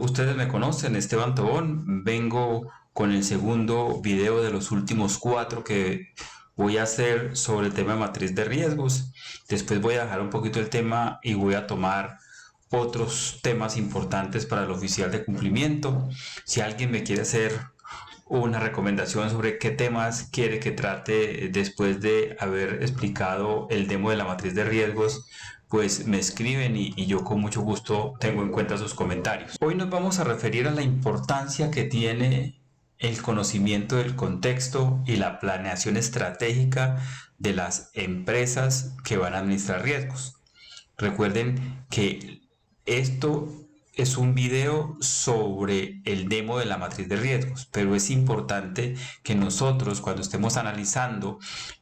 ustedes me conocen, Esteban Tobón. Vengo con el segundo video de los últimos 4 que voy a hacer sobre el tema de matriz de riesgos. Después voy a dejar un poquito el tema y voy a tomar otros temas importantes para el oficial de cumplimiento. Si alguien me quiere hacer una recomendación sobre qué temas quiere que trate después de haber explicado el demo de la matriz de riesgos, pues me escriben y yo con mucho gusto tengo en cuenta sus comentarios. Hoy nos vamos a referir a la importancia que tiene el conocimiento del contexto y la planeación estratégica de las empresas que van a administrar riesgos. Recuerden que esto es un video sobre el demo de la matriz de riesgos, pero es importante que nosotros, cuando estemos analizando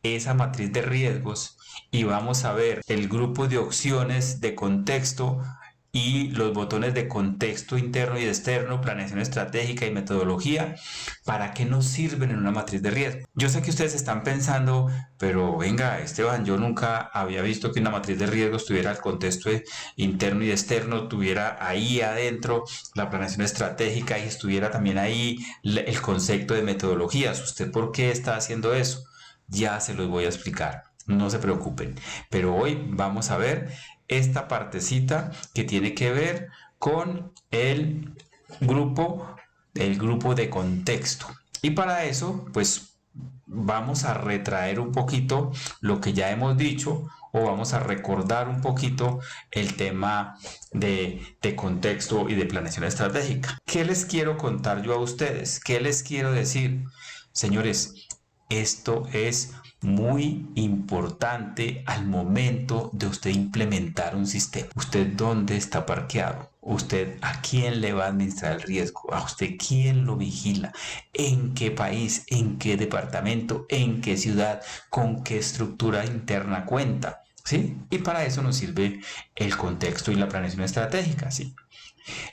esa matriz de riesgos y vamos a ver el grupo de opciones de contexto y los botones de contexto interno y externo, planeación estratégica y metodología, ¿para qué nos sirven en una matriz de riesgo? Yo sé que ustedes están pensando, pero venga, Esteban, yo nunca había visto que una matriz de riesgos tuviera el contexto interno y externo, tuviera ahí adentro la planeación estratégica y estuviera también ahí el concepto de metodologías. ¿Usted por qué está haciendo eso? Ya se los voy a explicar, no se preocupen. Pero hoy vamos a ver esta partecita que tiene que ver con el grupo de contexto. Y para eso, pues vamos a retraer un poquito lo que ya hemos dicho o vamos a recordar un poquito el tema de contexto y de planeación estratégica. ¿Qué les quiero contar yo a ustedes? ¿Qué les quiero decir? Señores, esto es muy importante al momento de usted implementar un sistema. ¿Usted dónde está parqueado? ¿Usted a quién le va a administrar el riesgo? ¿A usted quién lo vigila? ¿En qué país? ¿En qué departamento? ¿En qué ciudad? ¿Con qué estructura interna cuenta? ¿Sí? Y para eso nos sirve el contexto y la planeación estratégica, ¿sí?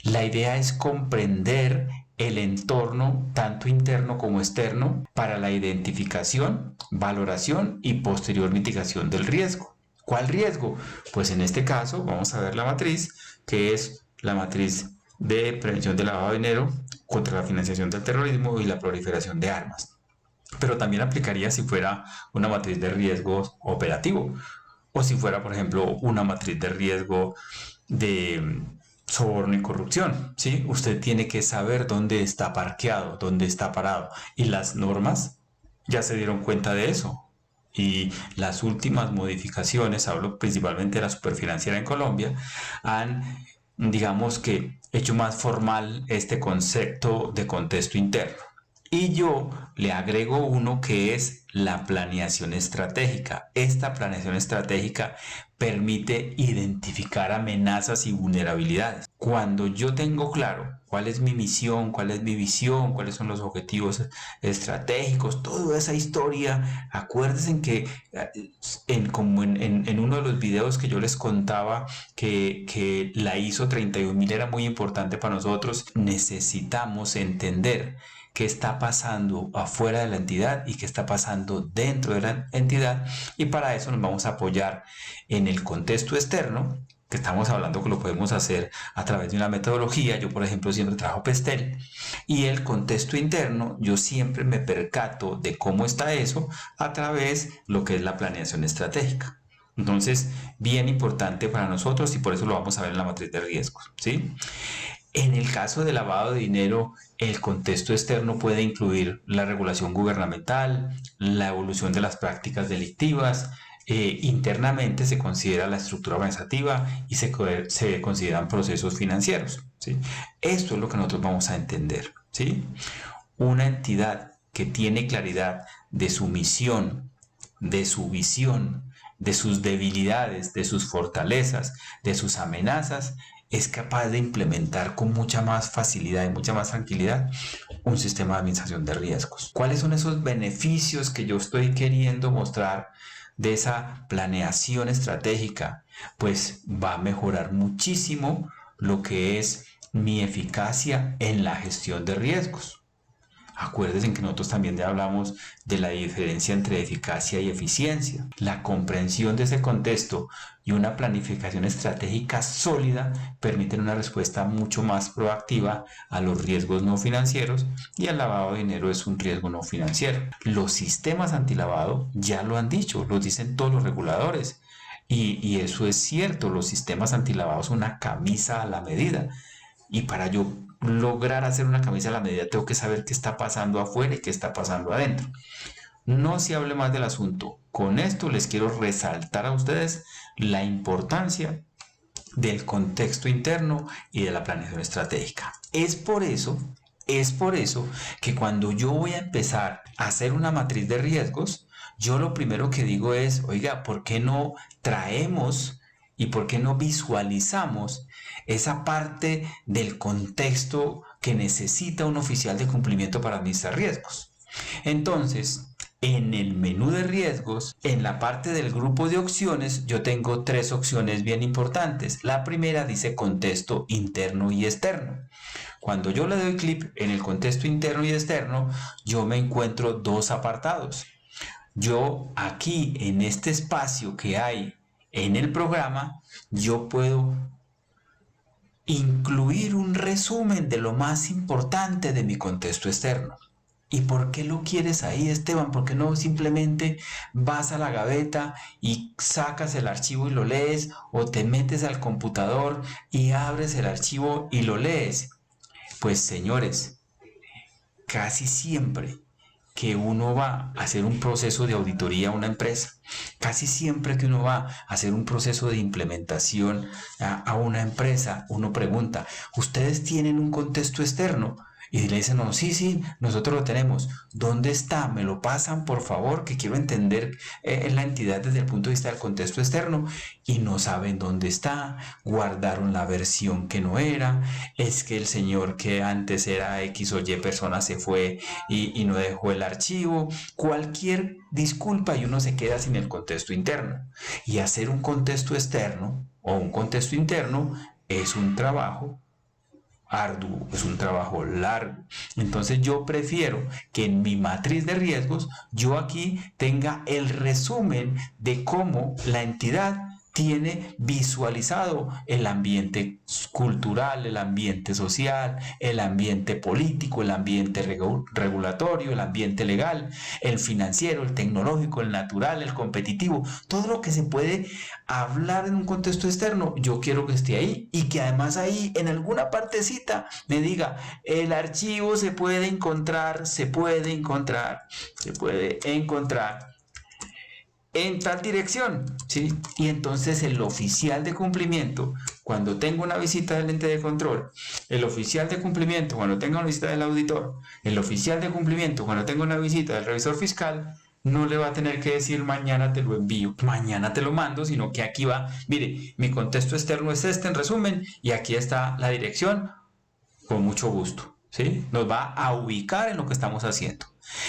La idea es comprender el entorno, tanto interno como externo, para la identificación, valoración y posterior mitigación del riesgo. ¿Cuál riesgo? Pues en este caso vamos a ver la matriz, que es la matriz de prevención del lavado de dinero contra la financiación del terrorismo y la proliferación de armas. Pero también aplicaría si fuera una matriz de riesgo operativo o si fuera, por ejemplo, una matriz de riesgo de soborno y corrupción, ¿sí? Usted tiene que saber dónde está parqueado, dónde está parado. Y las normas ya se dieron cuenta de eso. Y las últimas modificaciones, hablo principalmente de la superfinanciera en Colombia, han, digamos que, hecho más formal este concepto de contexto interno. Y yo le agrego uno que es la planeación estratégica. Esta planeación estratégica permite identificar amenazas y vulnerabilidades. Cuando yo tengo claro cuál es mi misión, cuál es mi visión, cuáles son los objetivos estratégicos, toda esa historia, acuérdense que como en uno de los videos que yo les contaba que la ISO 31000 era muy importante para nosotros, necesitamos entender qué está pasando afuera de la entidad y qué está pasando dentro de la entidad, y para eso nos vamos a apoyar en el contexto externo, que estamos hablando que lo podemos hacer a través de una metodología. Yo, por ejemplo, siempre trabajo PESTEL, y el contexto interno yo siempre me percato de cómo está eso a través de lo que es la planeación estratégica. Entonces, bien importante para nosotros, y por eso lo vamos a ver en la matriz de riesgos, ¿sí? En el caso de lavado de dinero, el contexto externo puede incluir la regulación gubernamental, la evolución de las prácticas delictivas. Internamente se considera la estructura organizativa y se consideran procesos financieros, ¿sí? Esto es lo que nosotros vamos a entender, ¿sí? Una entidad que tiene claridad de su misión, de su visión, de sus debilidades, de sus fortalezas, de sus amenazas, es capaz de implementar con mucha más facilidad y mucha más tranquilidad un sistema de administración de riesgos. ¿Cuáles son esos beneficios que yo estoy queriendo mostrar de esa planeación estratégica? Pues va a mejorar muchísimo lo que es mi eficacia en la gestión de riesgos. Acuérdense que nosotros también ya hablamos de la diferencia entre eficacia y eficiencia. La comprensión de ese contexto y una planificación estratégica sólida permiten una respuesta mucho más proactiva a los riesgos no financieros, y el lavado de dinero es un riesgo no financiero. Los sistemas antilavado ya lo han dicho, lo dicen todos los reguladores. Y eso es cierto, los sistemas antilavado son una camisa a la medida. Y para yo lograr hacer una camisa a la medida tengo que saber qué está pasando afuera y qué está pasando adentro. No se hable más del asunto. Con esto les quiero resaltar a ustedes la importancia del contexto interno y de la planeación estratégica. Es por eso que cuando yo voy a empezar a hacer una matriz de riesgos, yo lo primero que digo es, oiga, ¿por qué no traemos y por qué no visualizamos esa parte del contexto que necesita un oficial de cumplimiento para administrar riesgos? Entonces, en el menú de riesgos, en la parte del grupo de opciones, yo tengo 3 opciones bien importantes. La primera dice contexto interno y externo. Cuando yo le doy clic en el contexto interno y externo, yo me encuentro 2 apartados. Yo aquí, en este espacio que hay en el programa, yo puedo incluir un resumen de lo más importante de mi contexto externo. ¿Y por qué lo quieres ahí, Esteban? ¿Por qué no simplemente vas a la gaveta y sacas el archivo y lo lees, o te metes al computador y abres el archivo y lo lees? Pues señores, casi siempre que uno va a hacer un proceso de auditoría a una empresa, casi siempre que uno va a hacer un proceso de implementación a una empresa, uno pregunta, ¿ustedes tienen un contexto externo? Y le dicen, no, sí, nosotros lo tenemos. ¿Dónde está? ¿Me lo pasan, por favor? Que quiero entender la entidad desde el punto de vista del contexto externo. Y no saben dónde está. Guardaron la versión que no era. Es que el señor que antes era X o Y persona se fue y no dejó el archivo. Cualquier disculpa y uno se queda sin el contexto interno. Y hacer un contexto externo o un contexto interno es un trabajo arduo, es un trabajo largo. Entonces yo prefiero que en mi matriz de riesgos yo aquí tenga el resumen de cómo la entidad tiene visualizado el ambiente cultural, el ambiente social, el ambiente político, el ambiente regulatorio, el ambiente legal, el financiero, el tecnológico, el natural, el competitivo, todo lo que se puede hablar en un contexto externo, yo quiero que esté ahí, y que además ahí en alguna partecita me diga, el archivo se puede encontrar en tal dirección, ¿sí? Y entonces el oficial de cumplimiento, cuando tenga una visita del ente de control, el oficial de cumplimiento, cuando tenga una visita del auditor, el oficial de cumplimiento, cuando tenga una visita del revisor fiscal, no le va a tener que decir mañana te lo envío, mañana te lo mando, sino que aquí va, mire, mi contexto externo es este en resumen, y aquí está la dirección, con mucho gusto, ¿sí? Nos va a ubicar en lo que estamos haciendo.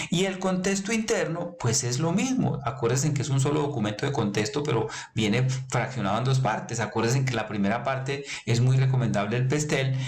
Y el contexto interno, pues es lo mismo. Acuérdense que es un solo documento de contexto, pero viene fraccionado en 2 partes. Acuérdense que la primera parte es muy recomendable el PESTEL,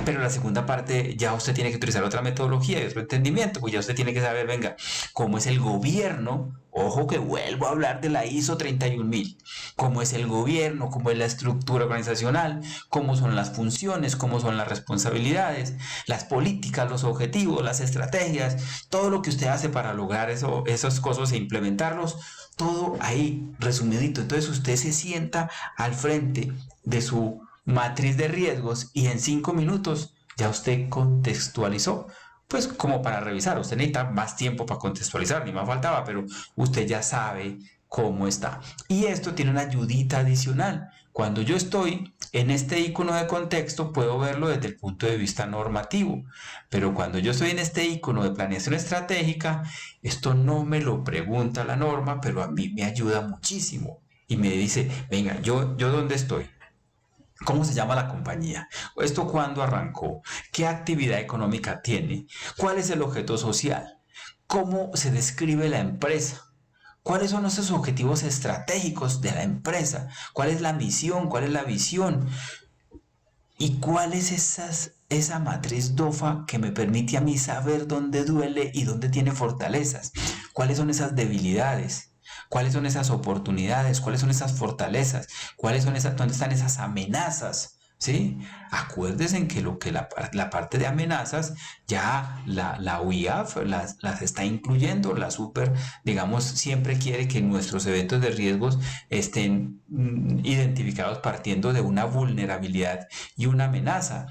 pero la segunda parte ya usted tiene que utilizar otra metodología y otro entendimiento, pues ya usted tiene que saber, venga, cómo es el gobierno. Ojo que vuelvo a hablar de la ISO 31000. Cómo es el gobierno, cómo es la estructura organizacional, cómo son las funciones, cómo son las responsabilidades, las políticas, los objetivos, las estrategias, todo lo que usted hace para lograr esas cosas e implementarlos, todo ahí resumidito. Entonces usted se sienta al frente de su matriz de riesgos y en 5 minutos ya usted contextualizó. Pues como para revisar, usted necesita más tiempo para contextualizar, ni más faltaba, pero usted ya sabe cómo está. Y esto tiene una ayudita adicional. Cuando yo estoy en este icono de contexto, puedo verlo desde el punto de vista normativo, pero cuando yo estoy en este icono de planeación estratégica, esto no me lo pregunta la norma, pero a mí me ayuda muchísimo y me dice, venga, ¿yo dónde estoy? ¿Cómo se llama la compañía? ¿Esto cuándo arrancó? ¿Qué actividad económica tiene? ¿Cuál es el objeto social? ¿Cómo se describe la empresa? ¿Cuáles son esos objetivos estratégicos de la empresa? ¿Cuál es la misión? ¿Cuál es la visión? ¿Y cuál es esa matriz DOFA que me permite a mí saber dónde duele y dónde tiene fortalezas? ¿Cuáles son esas debilidades? ¿Cuáles son esas oportunidades? ¿Cuáles son esas fortalezas? ¿Dónde están esas amenazas? ¿Sí? Acuérdense en que la parte de amenazas ya la UIAF las está incluyendo, la super, digamos, siempre quiere que nuestros eventos de riesgos estén identificados partiendo de una vulnerabilidad y una amenaza.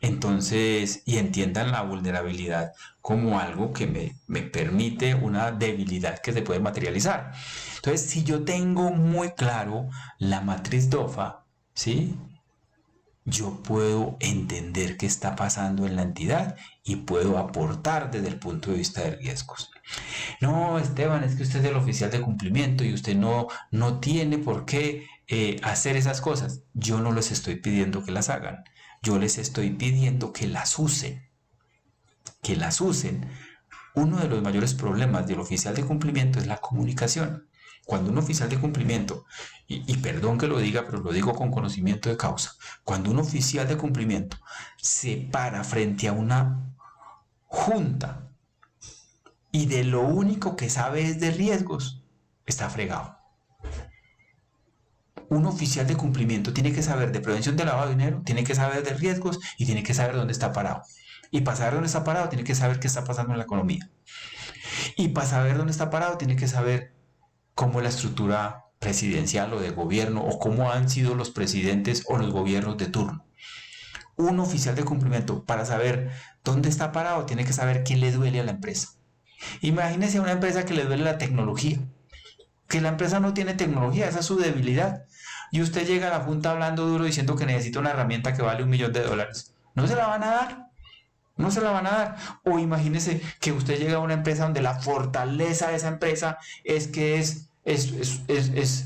Entonces, y entiendan la vulnerabilidad como algo que me permite una debilidad que se puede materializar. Entonces, si yo tengo muy claro la matriz DOFA, ¿sí? Yo puedo entender qué está pasando en la entidad y puedo aportar desde el punto de vista de riesgos. No, Esteban, es que usted es el oficial de cumplimiento y usted no tiene por qué hacer esas cosas. Yo no les estoy pidiendo que las hagan. Yo les estoy pidiendo que las usen. Que las usen. Uno de los mayores problemas del oficial de cumplimiento es la comunicación. Cuando un oficial de cumplimiento, y perdón que lo diga, pero lo digo con conocimiento de causa, cuando un oficial de cumplimiento se para frente a una junta y de lo único que sabe es de riesgos, está fregado. Un oficial de cumplimiento tiene que saber de prevención de lavado de dinero, tiene que saber de riesgos y tiene que saber dónde está parado. Y para saber dónde está parado, tiene que saber qué está pasando en la economía. Y para saber dónde está parado, tiene que saber cómo es la estructura presidencial o de gobierno o cómo han sido los presidentes o los gobiernos de turno. Un oficial de cumplimiento, para saber dónde está parado, tiene que saber qué le duele a la empresa. Imagínese a una empresa que le duele la tecnología, que la empresa no tiene tecnología, esa es su debilidad. Y usted llega a la junta hablando duro diciendo que necesita una herramienta que vale $1.000.000. ¿No se la van a dar? No se la van a dar. O imagínese que usted llega a una empresa donde la fortaleza de esa empresa es que es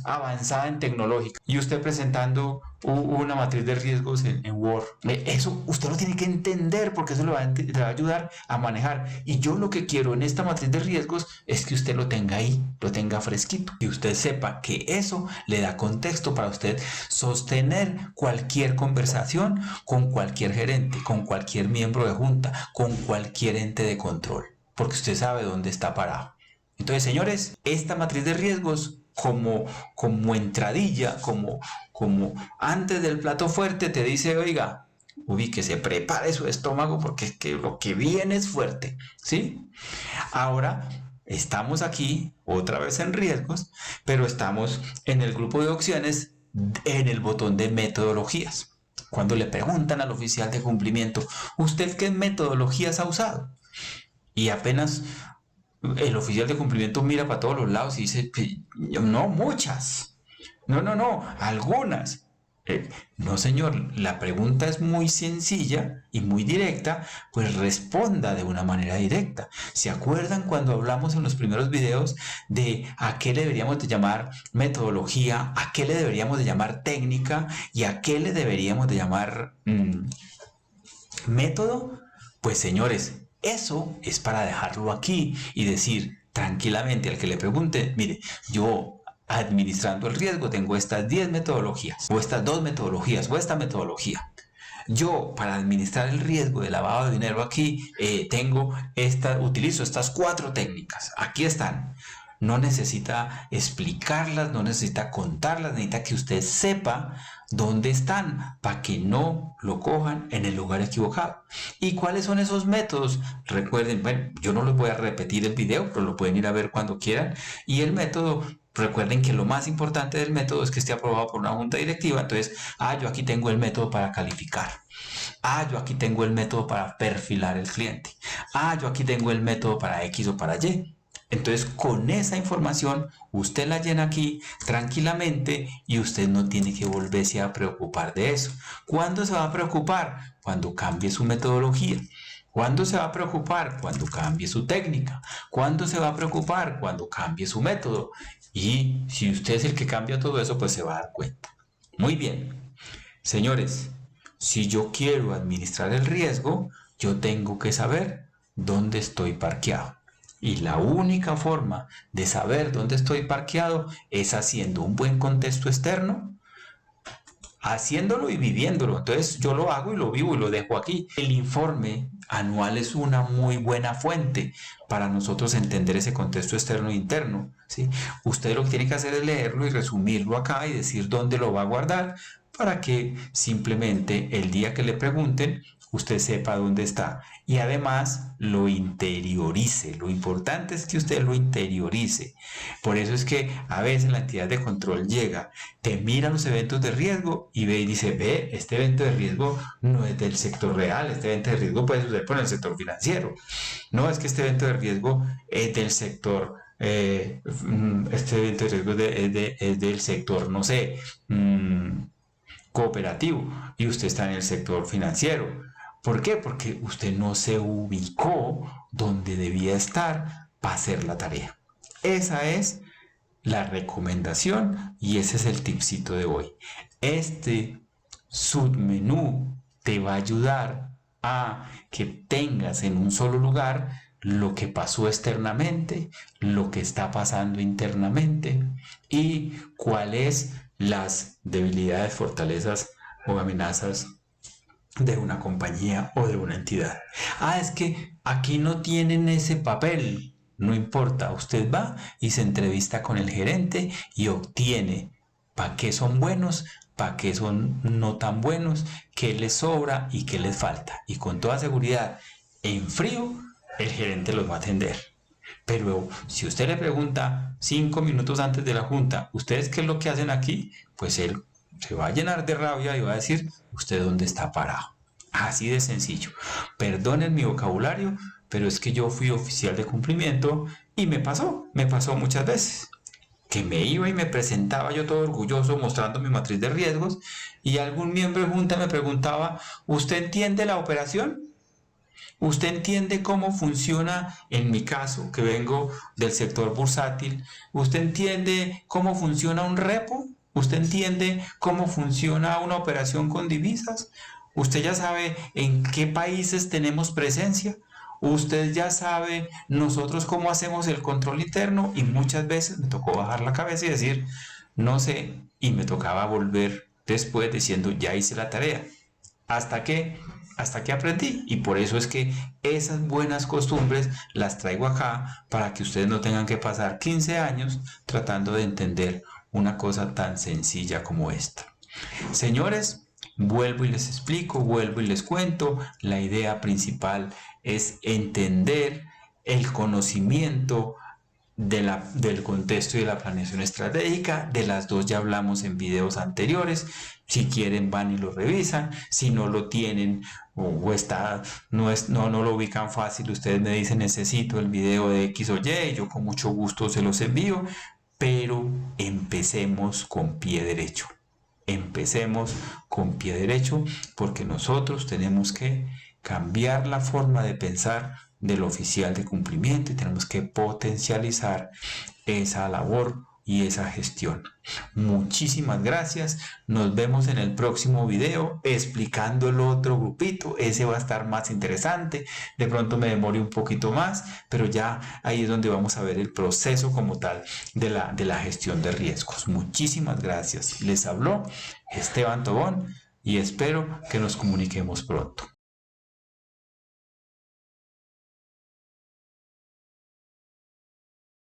avanzada en tecnológica y usted presentando una matriz de riesgos en Word. Eso usted lo tiene que entender porque eso le va a ayudar a manejar. Y yo lo que quiero en esta matriz de riesgos es que usted lo tenga ahí, lo tenga fresquito. Y usted sepa que eso le da contexto para usted sostener cualquier conversación con cualquier gerente, con cualquier miembro de junta, con cualquier ente de control. Porque usted sabe dónde está parado. Entonces, señores, esta matriz de riesgos como entradilla, como antes del plato fuerte te dice, oiga, que se prepare su estómago porque es que lo que viene es fuerte, ¿sí? Ahora estamos aquí otra vez en riesgos, pero estamos en el grupo de opciones en el botón de metodologías. Cuando le preguntan al oficial de cumplimiento, ¿usted qué metodologías ha usado? Y apenas el oficial de cumplimiento mira para todos los lados y dice, no, muchas. No, algunas. No, señor, la pregunta es muy sencilla y muy directa, pues responda de una manera directa. ¿Se acuerdan cuando hablamos en los primeros videos de a qué le deberíamos de llamar metodología, a qué le deberíamos de llamar técnica y a qué le deberíamos de llamar método? Pues señores, eso es para dejarlo aquí y decir tranquilamente al que le pregunte, mire, yo administrando el riesgo tengo estas 10 metodologías, o estas 2 metodologías, o esta metodología. Yo para administrar el riesgo de lavado de dinero aquí utilizo estas 4 técnicas. Aquí están. No necesita explicarlas, no necesita contarlas, necesita que usted sepa dónde están para que no lo cojan en el lugar equivocado. ¿Y cuáles son esos métodos? Recuerden, bueno, yo no les voy a repetir el video, pero lo pueden ir a ver cuando quieran. Y el método, recuerden que lo más importante del método es que esté aprobado por una junta directiva. Entonces, yo aquí tengo el método para calificar. Yo aquí tengo el método para perfilar el cliente. Yo aquí tengo el método para X o para Y. Entonces, con esa información, usted la llena aquí tranquilamente y usted no tiene que volverse a preocupar de eso. ¿Cuándo se va a preocupar? Cuando cambie su metodología. ¿Cuándo se va a preocupar? Cuando cambie su técnica. ¿Cuándo se va a preocupar? Cuando cambie su método. Y si usted es el que cambia todo eso, pues se va a dar cuenta. Muy bien. Señores, si yo quiero administrar el riesgo, yo tengo que saber dónde estoy parqueado. Y la única forma de saber dónde estoy parqueado es haciendo un buen contexto externo, haciéndolo y viviéndolo. Entonces yo lo hago y lo vivo y lo dejo aquí. El informe anual es una muy buena fuente para nosotros entender ese contexto externo e interno, ¿sí? Usted lo que tiene que hacer es leerlo y resumirlo acá y decir dónde lo va a guardar para que simplemente el día que le pregunten usted sepa dónde está y además lo interiorice. Lo importante es que usted lo interiorice. Por eso es que a veces la entidad de control llega, te mira los eventos de riesgo y ve y dice, ve, este evento de riesgo no es del sector real, este evento de riesgo puede suceder por el sector financiero. No, es que este evento de riesgo es del sector este evento de riesgo es del sector, no sé, cooperativo y usted está en el sector financiero. ¿Por qué? Porque usted no se ubicó donde debía estar para hacer la tarea. Esa es la recomendación y ese es el tipcito de hoy. Este submenú te va a ayudar a que tengas en un solo lugar lo que pasó externamente, lo que está pasando internamente y cuáles las debilidades, fortalezas o amenazas de una compañía o de una entidad. Ah, es que aquí no tienen ese papel. No importa, usted va y se entrevista con el gerente y obtiene para qué son buenos, para qué son no tan buenos, qué les sobra y qué les falta. Y con toda seguridad, en frío, el gerente los va a atender. Pero si usted le pregunta 5 minutos antes de la junta, ¿ustedes qué es lo que hacen aquí? Pues él se va a llenar de rabia y va a decir, ¿usted dónde está parado? Así de sencillo. Perdonen mi vocabulario, pero es que yo fui oficial de cumplimiento y me pasó muchas veces. Que me iba y me presentaba yo todo orgulloso mostrando mi matriz de riesgos y algún miembro de junta me preguntaba, ¿usted entiende la operación? ¿Usted entiende cómo funciona, en mi caso, que vengo del sector bursátil? ¿Usted entiende cómo funciona un repo? ¿Usted entiende cómo funciona una operación con divisas? ¿Usted ya sabe en qué países tenemos presencia? Usted ya sabe nosotros cómo hacemos el control interno y muchas veces me tocó bajar la cabeza y decir, no sé, y me tocaba volver después diciendo, ya hice la tarea. ¿Hasta qué? Hasta que aprendí y por eso es que esas buenas costumbres las traigo acá para que ustedes no tengan que pasar 15 años tratando de entender una cosa tan sencilla como esta. Señores, vuelvo y les explico, vuelvo y les cuento, la idea principal es entender el conocimiento del contexto y de la planeación estratégica. De las dos ya hablamos en videos anteriores. Si quieren van y lo revisan. Si no lo tienen o está, no lo ubican fácil, ustedes me dicen necesito el video de X o Y, yo con mucho gusto se los envío. Pero empecemos con pie derecho. Empecemos con pie derecho porque nosotros tenemos que cambiar la forma de pensar del oficial de cumplimiento y tenemos que potencializar esa labor y esa gestión. Muchísimas gracias. Nos vemos en el próximo video explicando el otro grupito. Ese va a estar más interesante. De pronto me demore un poquito más, pero ya ahí es donde vamos a ver el proceso como tal de la gestión de riesgos. Muchísimas gracias. Les habló Esteban Tobón y espero que nos comuniquemos pronto.